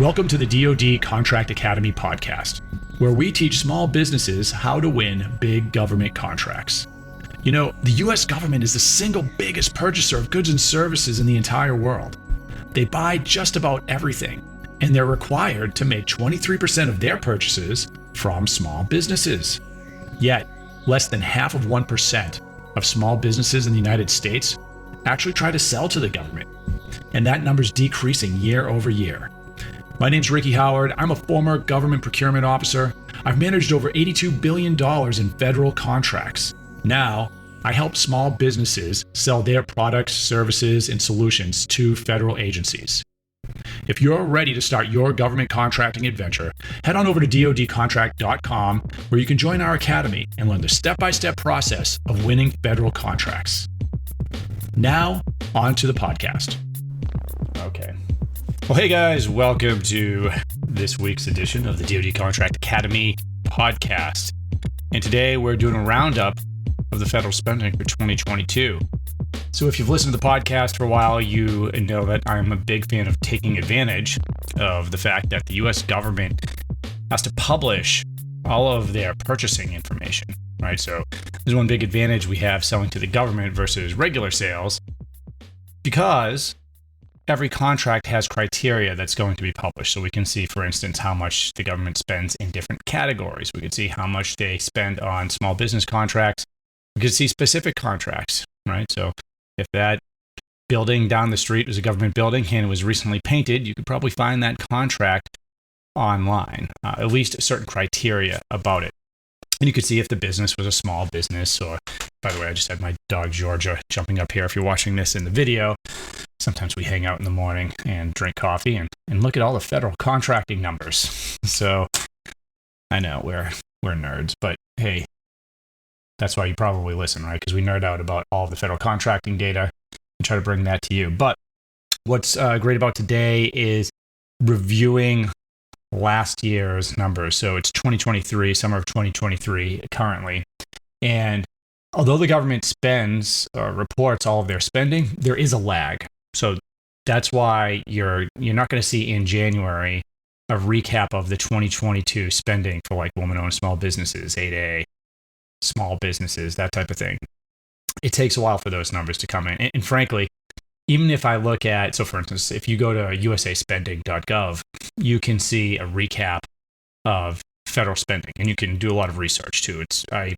Welcome to the DoD Contract Academy podcast, where we teach small businesses how to win big government contracts. You know, the US government is the single biggest purchaser of goods and services in the entire world. They buy just about everything, and they're required to make 23% of their purchases from small businesses. Yet, less than half of 1% of small businesses in the United States actually try to sell to the government, and that number's decreasing year over year. My name's Ricky Howard. I'm a former government procurement officer. I've managed over $82 billion in federal contracts. Now, I help small businesses sell their products, services, and solutions to federal agencies. If you're ready to start your government contracting adventure, head on over to dodcontract.com, where you can join our academy and learn the step-by-step process of winning federal contracts. Now, on to the podcast. Okay. Well, hey guys, welcome to this week's edition of the DoD Contract Academy podcast. And today we're doing a roundup of the federal spending for 2022. So if you've listened to the podcast for a while, you know that I'm a big fan of taking advantage of the fact that the US government has to publish all of their purchasing information, right? So there's one big advantage we have selling to the government versus regular sales, because every contract has criteria that's going to be published. So we can see, for instance, how much the government spends in different categories. We can see how much they spend on small business contracts. We can see specific contracts, right? So if that building down the street was a government building and it was recently painted, you could probably find that contract online, at least certain criteria about it. And you could see if the business was a small business, or, by the way, I just had my dog Georgia jumping up here if you're watching this in the video. Sometimes we hang out in the morning and drink coffee and look at all the federal contracting numbers. So I know we're nerds, but hey, that's why you probably listen, right? Because we nerd out about all of the federal contracting data and try to bring that to you. But what's great about today is reviewing last year's numbers. So it's 2023, summer of 2023 currently. And although the government spends or reports all of their spending, there is a lag. So that's why you're not going to see in January a recap of the 2022 spending for like woman-owned small businesses, 8A, small businesses, that type of thing. It takes a while for those numbers to come in. And frankly, even if I look at, so for instance, if you go to usaspending.gov, you can see a recap of federal spending, and you can do a lot of research too. I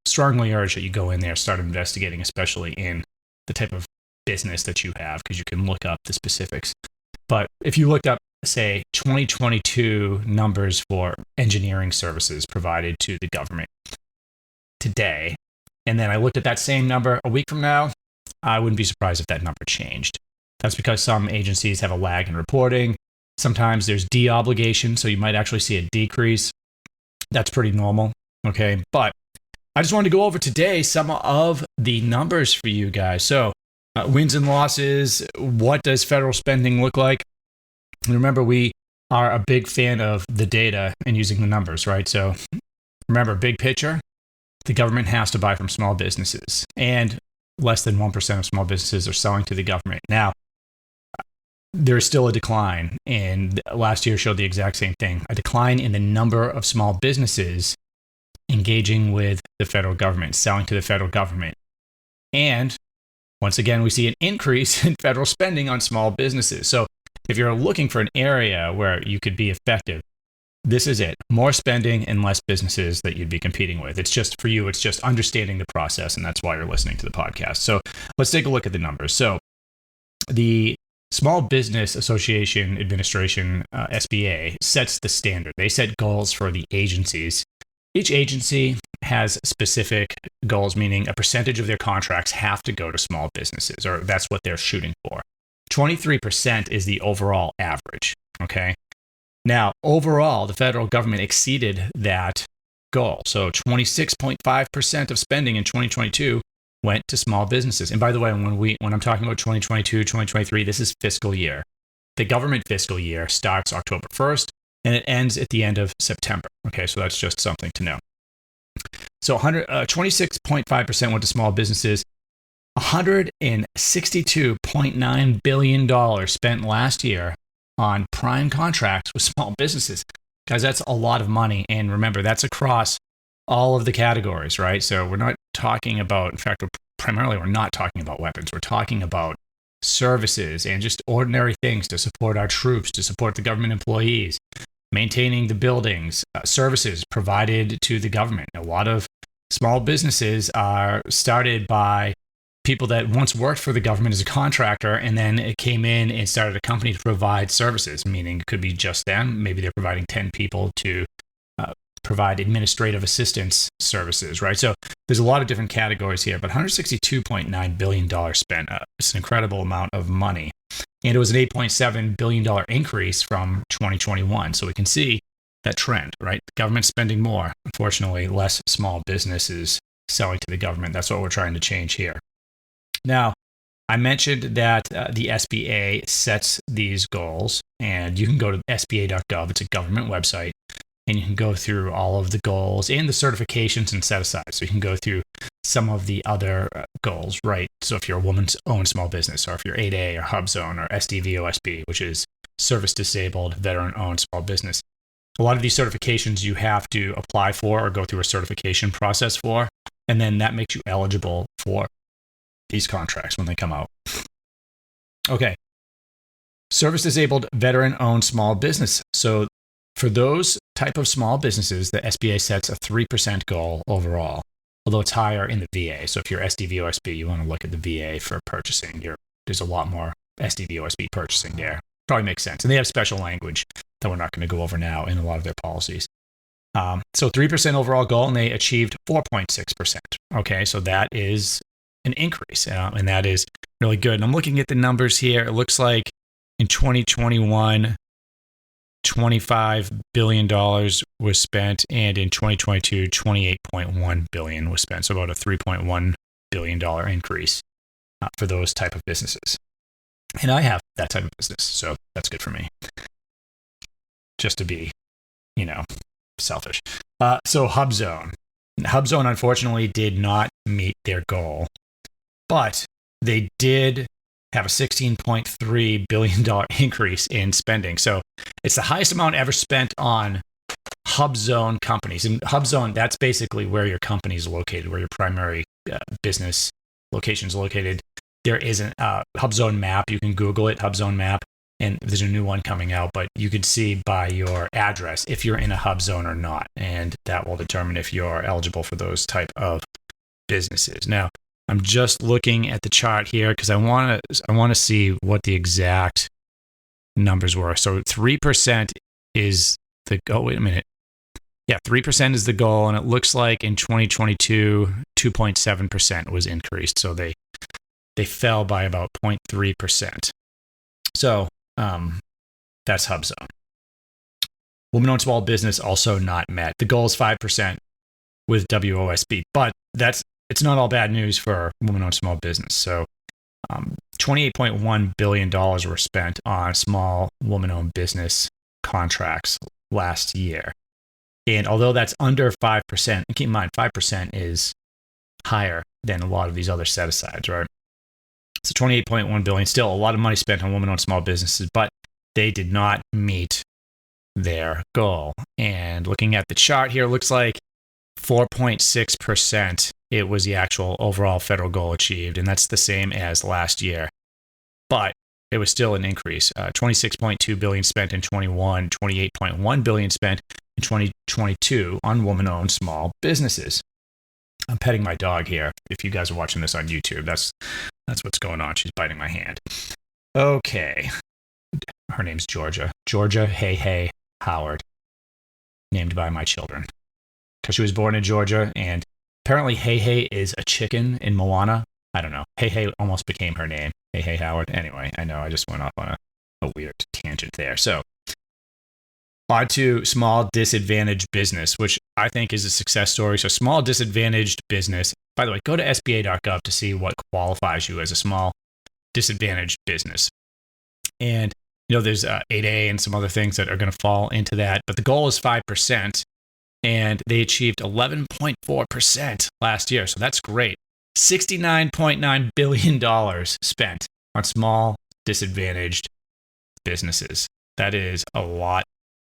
strongly urge that you go in there, start investigating, especially in the type of business that you have, because you can look up the specifics. But if you looked up, say, 2022 numbers for engineering services provided to the government today, and then I looked at that same number a week from now, I wouldn't be surprised if that number changed. That's because some agencies have a lag in reporting. Sometimes there's de-obligation, so you might actually see a decrease. That's pretty normal, okay? But I just wanted to go over today some of the numbers for you guys. So wins and losses, what does federal spending look like? And remember, we are a big fan of the data and using the numbers, right? So remember, big picture, the government has to buy from small businesses, and less than 1% of small businesses are selling to the government. Now, there's still a decline, and last year showed the exact same thing, a decline in the number of small businesses engaging with the federal government, selling to the federal government. And once again, we see an increase in federal spending on small businesses. So if you're looking for an area where you could be effective, this is it. More spending and less businesses that you'd be competing with. It's just for you, it's just understanding the process, and that's why you're listening to the podcast. So let's take a look at the numbers. So the Small Business Association Administration, SBA, sets the standard. They set goals for the agencies. Each agency has specific goals, meaning a percentage of their contracts have to go to small businesses, or that's what they're shooting for. 23% is the overall average, okay? Now, overall, the federal government exceeded that goal. So 26.5% of spending in 2022 went to small businesses. And by the way, when I'm talking about 2022, 2023, this is fiscal year. The government fiscal year starts October 1st, and it ends at the end of September. Okay, so that's just something to know. So 26.5% went to small businesses. $162.9 billion spent last year on prime contracts with small businesses. Guys, that's a lot of money. And remember, that's across all of the categories, right? So we're not talking about, in fact, primarily we're not talking about weapons. We're talking about services and just ordinary things to support our troops, to support the government employees, maintaining the buildings, services provided to the government. A lot of small businesses are started by people that once worked for the government as a contractor, and then it came in and started a company to provide services, meaning it could be just them. Maybe they're providing 10 people to provide administrative assistance services, right? So there's a lot of different categories here, but $162.9 billion spent. It's an incredible amount of money. And it was an $8.7 billion increase from 2021. So we can see that trend, right? Government spending more. Unfortunately, less small businesses selling to the government. That's what we're trying to change here. Now, I mentioned that the SBA sets these goals, and you can go to sba.gov. It's a government website, and you can go through all of the goals and the certifications and set aside. So you can go through some of the other goals, right? So if you're a woman's own small business, or if you're 8A or HubZone or SDVOSB, which is service disabled, veteran owned small business, a lot of these certifications you have to apply for or go through a certification process for, and then that makes you eligible for these contracts when they come out. Okay. Service disabled, veteran owned small business. So for those type of small businesses, the SBA sets a 3% goal overall, although it's higher in the VA. So if you're SDVOSB, you want to look at the VA for purchasing. There's a lot more SDVOSB purchasing there. Probably makes sense. And they have special language that we're not going to go over now in a lot of their policies. So 3% overall goal, and they achieved 4.6%. Okay, so that is an increase, and that is really good. And I'm looking at the numbers here. It looks like in 2021, $25 billion was spent, and in 2022, $28.1 billion was spent. So about a $3.1 billion increase for those type of businesses. And I have that type of business, so that's good for me. Just to be, selfish. So HubZone. HubZone, unfortunately, did not meet their goal, but they did have a $16.3 billion increase in spending. So it's the highest amount ever spent on HubZone companies. And HubZone, that's basically where your company is located, where your primary business location is located. There is a HubZone map. You can Google it, HubZone map, and there's a new one coming out, but you can see by your address if you're in a HubZone or not, and that will determine if you're eligible for those type of businesses. Now, I'm just looking at the chart here because I want to see what the exact numbers were. So 3% is the goal. Wait a minute. Yeah, 3% is the goal, and it looks like in 2022, 2.7% was increased. So they fell by about 0.3%. So that's HubZone. Women-owned small business also not met. The goal is 5% with WOSB, but it's not all bad news for women-owned small business. So $28.1 billion were spent on small woman-owned business contracts last year. And although that's under 5%, and keep in mind, 5% is higher than a lot of these other set-asides, right? So $28.1 billion, still a lot of money spent on women-owned small businesses, but they did not meet their goal. And looking at the chart here, it looks like 4.6%, it was the actual overall federal goal achieved, and that's the same as last year. But it was still an increase. $26.2 billion spent in 21, $28.1 billion spent in 2022 on woman-owned small businesses. I'm petting my dog here. If you guys are watching this on YouTube, that's what's going on. She's biting my hand. Okay. Her name's Georgia. Georgia Hey Howard. Named by my children. Because she was born in Georgia, and apparently Hey is a chicken in Moana. I don't know. Hey almost became her name. Hey Howard. Anyway, I know I just went off on a weird tangent there. So, on to small disadvantaged business, which I think is a success story. So small disadvantaged business, by the way, go to sba.gov to see what qualifies you as a small disadvantaged business. And, there's 8A and some other things that are going to fall into that. But the goal is 5%, and they achieved 11.4% last year. So that's great. $69.9 billion spent on small disadvantaged businesses. That is a lot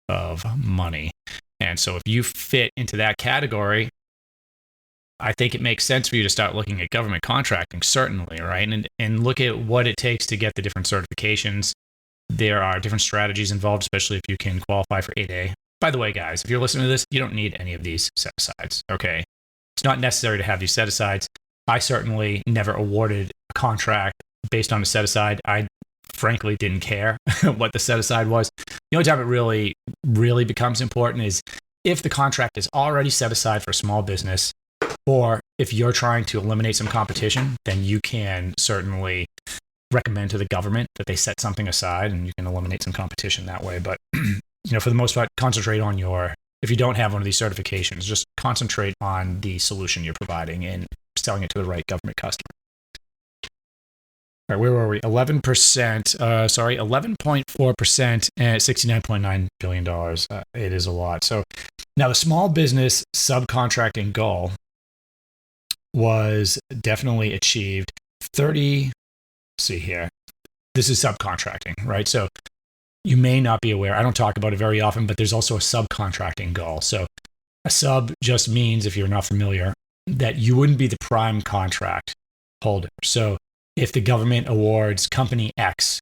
of money. And so if you fit into that category, I think it makes sense for you to start looking at government contracting, certainly, right? And look at what it takes to get the different certifications. There are different strategies involved, especially if you can qualify for 8A. By the way, guys, if you're listening to this, you don't need any of these set-asides, okay? It's not necessary to have these set-asides. I certainly never awarded a contract based on a set-aside. I frankly didn't care what the set-aside was. The only time it really, really becomes important is if the contract is already set aside for a small business, or if you're trying to eliminate some competition, then you can certainly recommend to the government that they set something aside and you can eliminate some competition that way. But, for the most part, concentrate on if you don't have one of these certifications, just concentrate on the solution you're providing and selling it to the right government customer. All right, where were we? 11.4% and $69.9 billion. It is a lot. So now the small business subcontracting goal was definitely achieved. See here. This is subcontracting, right? So you may not be aware. I don't talk about it very often, but there's also a subcontracting goal. So a sub just means, if you're not familiar, that you wouldn't be the prime contract holder. So if the government awards company X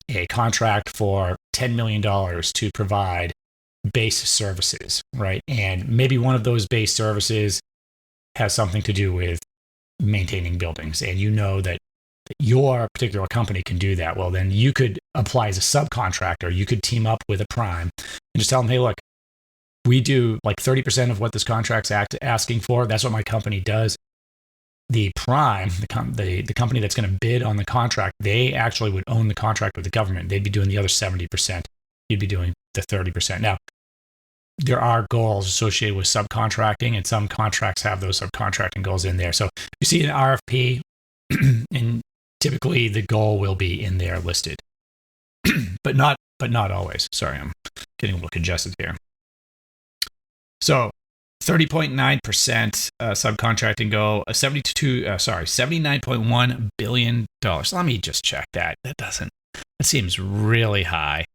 a contract for $10 million to provide base services, right? And maybe one of those base services has something to do with maintaining buildings, and you know that your particular company can do that, well, then you could apply as a subcontractor. You could team up with a prime and just tell them, hey, look, we do like 30% of what this contract's asking for. That's what my company does. The prime, the company that's going to bid on the contract, they actually would own the contract with the government. They'd be doing the other 70%. You'd be doing the 30%. Now, there are goals associated with subcontracting, and some contracts have those subcontracting goals in there. So you see an RFP, and typically the goal will be in there listed, but not always. Sorry, I'm getting a little congested here. So 30.9% subcontracting goal, $79.1 billion. Let me just check that. That seems really high.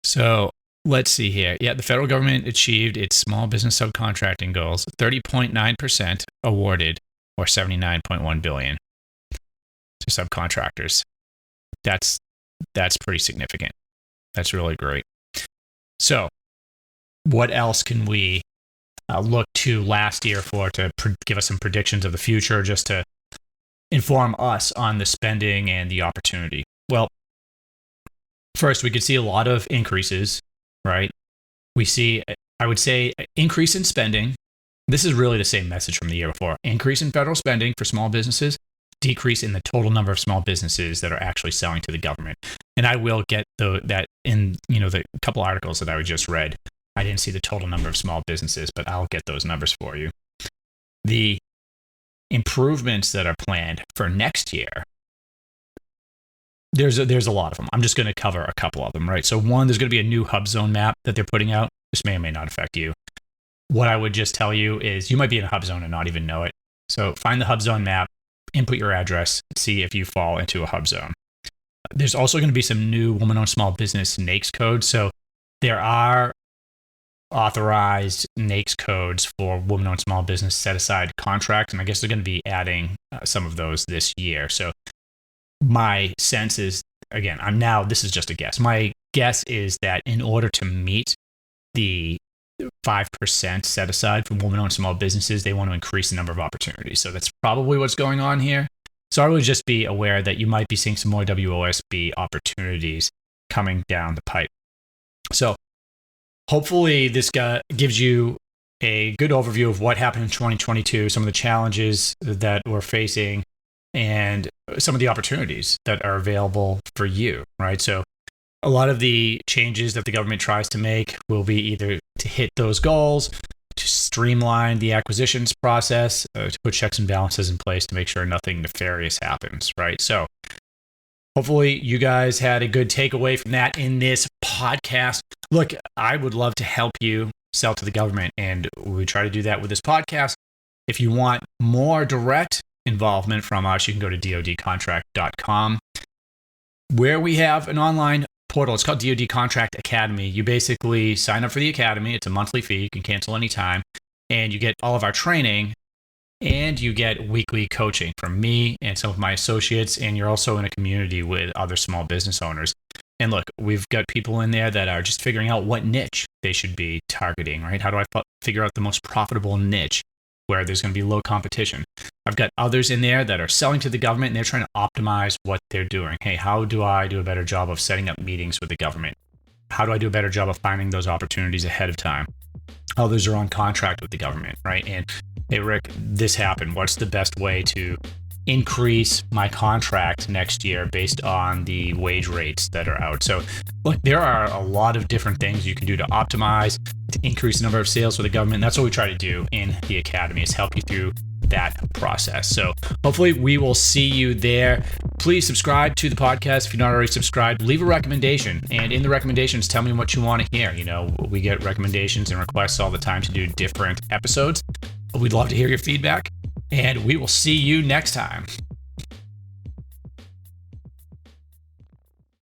So let's see here. Yeah, the federal government achieved its small business subcontracting goals, 30.9% awarded, or $79.1 billion to subcontractors. That's pretty significant. That's really great. So what else can we look to last year to give us some predictions of the future, just to inform us on the spending and the opportunity? Well, first, we could see a lot of increases, right? We see, I would say, increase in spending. This is really the same message from the year before. Increase in federal spending for small businesses, decrease in the total number of small businesses that are actually selling to the government. And I will get that in the couple articles that I just read. I didn't see the total number of small businesses, but I'll get those numbers for you. The improvements that are planned for next year, there's a lot of them. I'm just going to cover a couple of them, right? So one, there's going to be a new hub zone map that they're putting out. This may or may not affect you. What I would just tell you is you might be in a hub zone and not even know it. So find the hub zone map, input your address, see if you fall into a hub zone. There's also going to be some new woman-owned small business NAICS codes. So there are authorized NAICS codes for woman-owned small business set-aside contracts, and I guess they're going to be adding some of those this year. So my sense is, again, this is just a guess. My guess is that in order to meet the 5% set aside for women-owned small businesses, they want to increase the number of opportunities. So that's probably what's going on here. So I would just be aware that you might be seeing some more WOSB opportunities coming down the pipe. So hopefully this gives you a good overview of what happened in 2022, some of the challenges that we're facing, and some of the opportunities that are available for you, right? So a lot of the changes that the government tries to make will be either to hit those goals, to streamline the acquisitions process, to put checks and balances in place to make sure nothing nefarious happens, right? So hopefully you guys had a good takeaway from that in this podcast. Look, I would love to help you sell to the government, and we try to do that with this podcast. If you want more direct involvement from us, you can go to dodcontract.com, where we have an online portal. It's called DoD Contract Academy. You basically sign up for the academy. It's a monthly fee. You can cancel anytime. And you get all of our training, and you get weekly coaching from me and some of my associates. And you're also in a community with other small business owners. And look, we've got people in there that are just figuring out what niche they should be targeting, right? How do I figure out the most profitable niche where there's going to be low competition? I've got others in there that are selling to the government, and they're trying to optimize what they're doing. Hey, how do I do a better job of setting up meetings with the government? How do I do a better job of finding those opportunities ahead of time? Others are on contract with the government, right? And hey, Rick, this happened. What's the best way to increase my contract next year based on the wage rates that are out? So look, there are a lot of different things you can do to optimize, to increase the number of sales for the government. That's what we try to do in the academy, is help you through that process. So hopefully we will see you there. Please subscribe to the podcast if you're not already subscribed. Leave a recommendation, and in the recommendations, tell me what you want to hear. You know, we get recommendations and requests all the time to do different episodes. We'd love to hear your feedback, and we will see you next time.